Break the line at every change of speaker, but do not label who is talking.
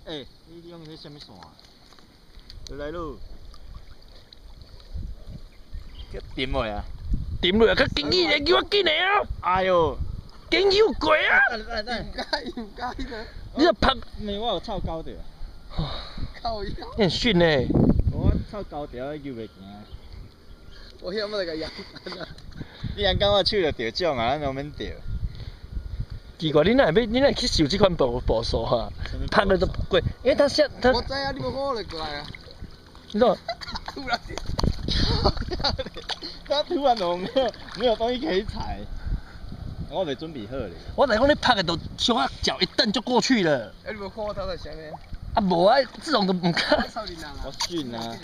欸，你用迄什么线？就来咯。叫点落啊？
点落啊！较紧伊个，叫我紧来啊！
哎呦，
紧有过啊！
唔该的。
你拍，
没我有臭高调。
靠腰。
你很逊呢。
我臭高调，游袂行。
我遐么那个羊竿啊？
你人讲我手就着奖啊，咱都免着。
奇怪，你哪会去受这款步数哈？拍了都不过，因为他现他。
我知啊，你无看我就过来啊。
你知道？
突然间。
他突然都没有东西可以踩，我没准备好咧。
我来讲你拍的都小啊脚一蹬就过去了。
哎，你无看我头在啥呢？
啊无啊，这种都唔敢。
少年人啊。
我训啊。